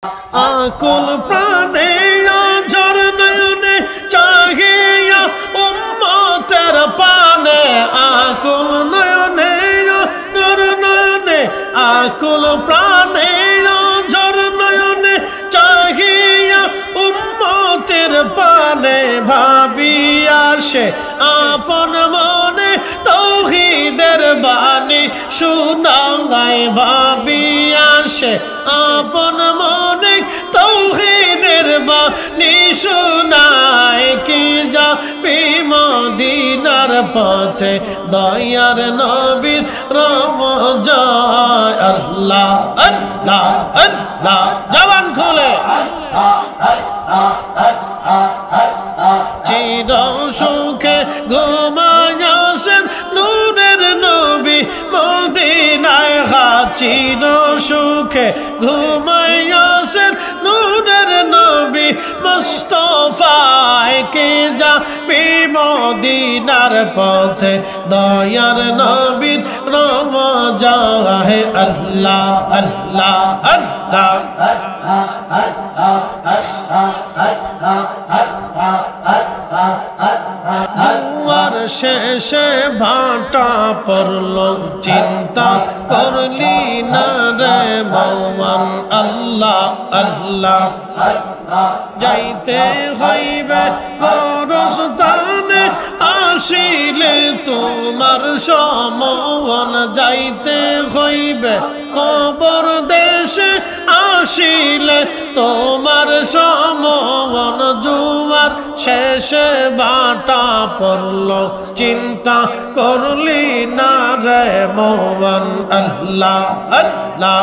আকুল প্রাণে আজর নয়নে চাহিয়া উম্মতের পানে আকুল নয়নে নর নয়নে আকুল প্রাণে আজর নয়নে চাহিয়া উম্মতের পানে ভাবিয়া সে আপন মনে তৌহিদের বাণী শুনায় ভাবিয়া সে আপন মনে তৌহিদের বাণী শুনায় কি যা মদিনার পথে দয়ার নবীর রমজান আল্লাহ আল্লাহ আল্লাহ জবান খুলে চির সুখে ঘুমায়াছেন নূরের নবী মদিনায় চির সুখে ঘুমায়াছেন নূরের নবী মুস্তাফায় কে যাবি মদিনার পথে দয়ার নবীর রমজান আল্লাহ আল্লাহ আল্লাহ দুয়ার শেষে ভাটা পড়ল চিন্তা করলি না রে মওয়ান আল্লাহ আল্লাহ যাইতে হইবে গরস্থানে আসিলে তোমার সমন যাইতে হইবে কবর দেশে আসিলে তোমার সমন জুয়ার শেষে বাটা পড়ল চিন্তা করলি না রে মওয়ান আল্লাহ আল্লাহ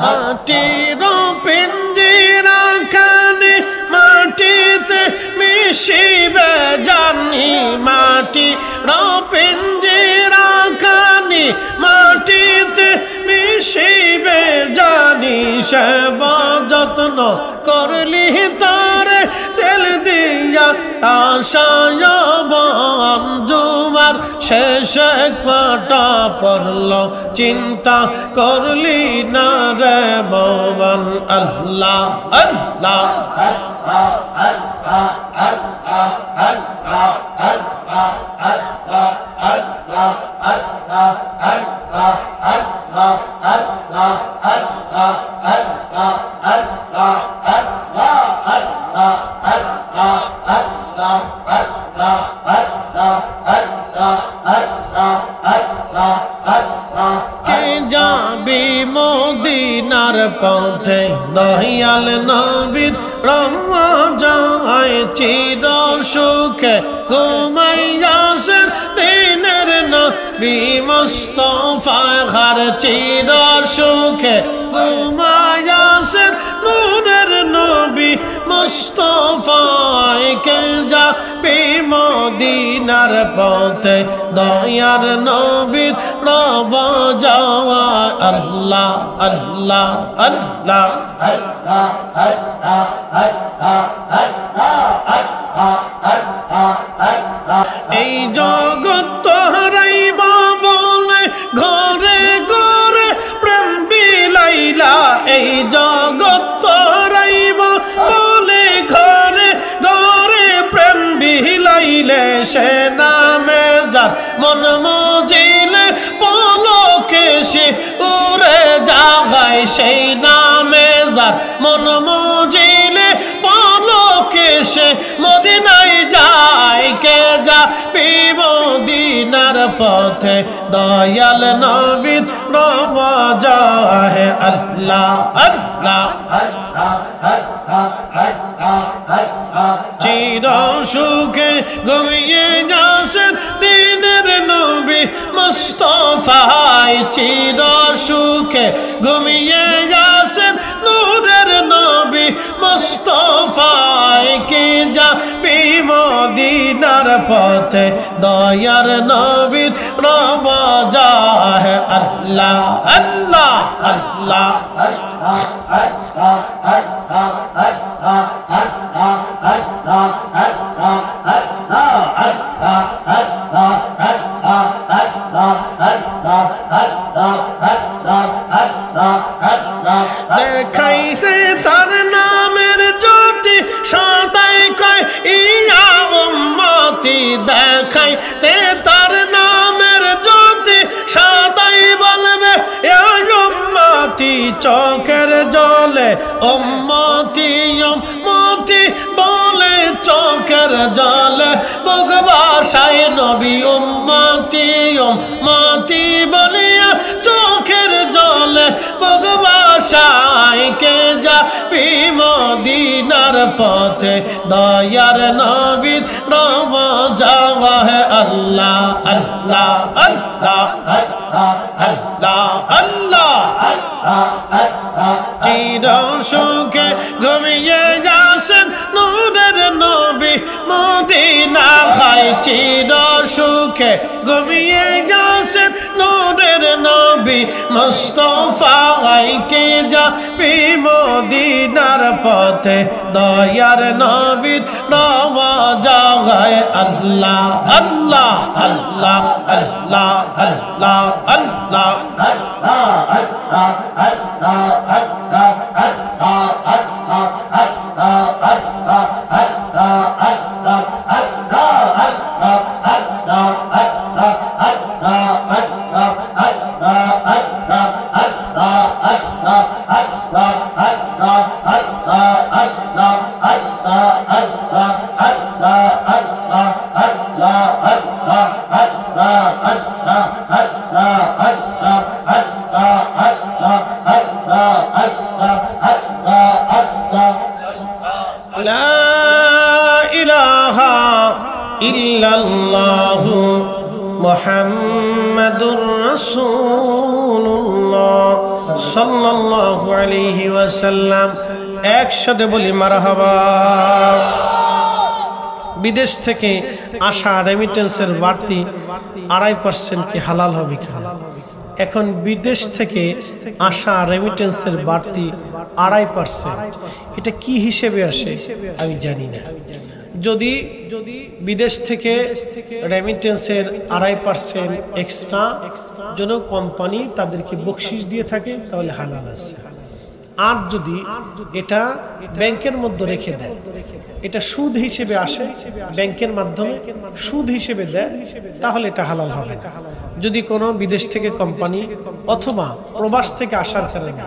মাটির পিঞ্জিরা খানি মাটিতে মিশিবে জানি মাটির পিঞ্জিরা খানি মাটিতে মিশিবে জানি সেবা যত্ন করলি তারে তেল দিয়া আশায় জুয়ার শেষে পাটা পড়ল চিন্তা করলি না রে মওয়ান আল্লাহ আল্লাহ কে যাবি মদিনার পথে দয়াল নবীর রমজান চির সুখে ঘুমাইয়াছেন দিনের নবী মুস্তাফা ঘর চির সুখে ঘুমাইয়াছেন নূরের নবী মুস্তাফা কে যাবি মদিনার পথে দয়ার নবীর রমজান আল্লাহ আল্লাহ আল্লাহ এই জগৎ হারাইবা বলে ঘরে ঘরে প্রেম বিলাইলা এই জগৎ হারাইবা বলে ঘরে ঘরে প্রেম বিলাইলে সে নামে যার মন মজিলে পলকে সে উড়ে জাগায় সেই নামে যার মন মজিলে পলকে সে মদিনায় যায় কে যাবি মদিনার পথে দয়াল নবীর রমজান আল্লাহ আল্লাহ চির সুখে ঘুমিয়ে যাচ্ছেন দিনের নবী মুস্তাফায় চির সুখে ঘুমিয়ে যাচ্ছেন নূরের নবী মুস্তাফায় কে যাবি মদিনার পথে দয়ার নবীর রমজান আল্লাহ আল্লাহ আল্লাহ আল্লাহ আল্লাহ দেখাইছে তার নামের জ্যোতি সদাই কয় ইয়া উম্মতি দেখাইতে তার নামের জ্যোতি সদাই বলবে ইয়া উম্মতি চোখের জলে উম্মতি উম্মতি বলে চোখের জলে বুকবাসায় নবী উম্মতি উম্মতি বলিয়া চোখের জলে বুকবাসায় কে যাবি মদিনার পথে দয়ার নবীর নব যাওয়া হে আল্লাহ আল্লাহ আল্লাহ আল্লাহ আল্লাহ চির সুখে ঘুমিয়ে যাচ্ছেন নূরের নবী মদিনা খায় চির সুখে ঘুমিয়ে যাচ্ছেন নূরের নবী মুস্তাফা কে যাবি মদিনার পথে দয়ার নবীর নওয়া জাগায় আল্লাহ আল্লাহ আল্লাহ আল্লাহ আল্লাহ আল্লাহ ইল্লাল্লাহু মুহাম্মাদুর রাসূলুল্লাহ সাল্লাল্লাহু আলাইহি ওয়াসাল্লাম একসাথে বলি মারহাবা। বিদেশ থেকে আসা রেমিটেন্সের বাড়তি 2.5% কি হালাল হবে কি? এখন বিদেশ থেকে আসা রেমিটেন্সের বাড়তি 2.5% এটা কি হিসেবে আসে আমি জানি না। যদি বিদেশ থেকে রেমিটেন্সের 2.5% এক্সট্রা যেন কোম্পানি তাদেরকে বকশিশ দিয়ে থাকে তাহলে হালাল আছে। আর যদি এটা ব্যাংকের মধ্যে রেখে দেয়, এটা সুদ হিসেবে আসে, ব্যাংকের মাধ্যমে সুদ হিসেবে দেয়, তাহলে এটা হালাল হবে না। যদি কোনো বিদেশ থেকে কোম্পানি অথবা প্রবাস থেকে আসার কারণে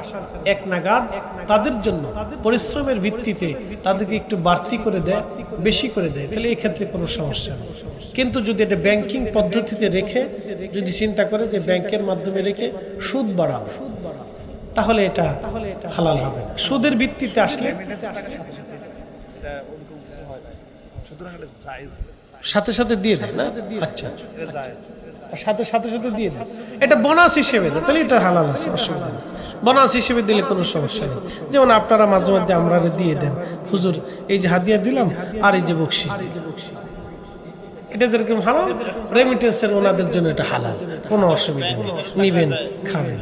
এক নাগাদ তাদের জন্য পরিশ্রমের ভিত্তিতে তাদেরকে একটু বাড়তি করে দেয়, বেশি করে দেয়, তাহলে এই ক্ষেত্রে কোনো সমস্যা নেই। কিন্তু যদি এটা ব্যাংকিং পদ্ধতিতে রেখে যদি চিন্তা করে যে ব্যাংকের মাধ্যমে রেখে সুদ বাড়াবে, তাহলে এটা হালাল হবে না। সুদের ভিত্তিতে আসলে সাথে সাথে দিয়ে দেয় না, আচ্ছা সাথে সাথে সাথে দিয়ে দেয়, এটা বোনাস হিসেবে দেয়, তাহলে এটা হালাল আছে, অসুবিধা নেই। বোনাস হিসেবে দিলে কোনো সমস্যা নেই। যেমন আপনারা মাঝে মধ্যে আমরা দিয়ে দেন, হুজুর এই যে হাদিয়া দিলাম আর এই যে বকশিশ, এটা যেরকম হালাল, রেমিটেন্সের ওনাদের জন্য এটা হালাল, কোনো অসুবিধা নেই, নিবেন খাবেন।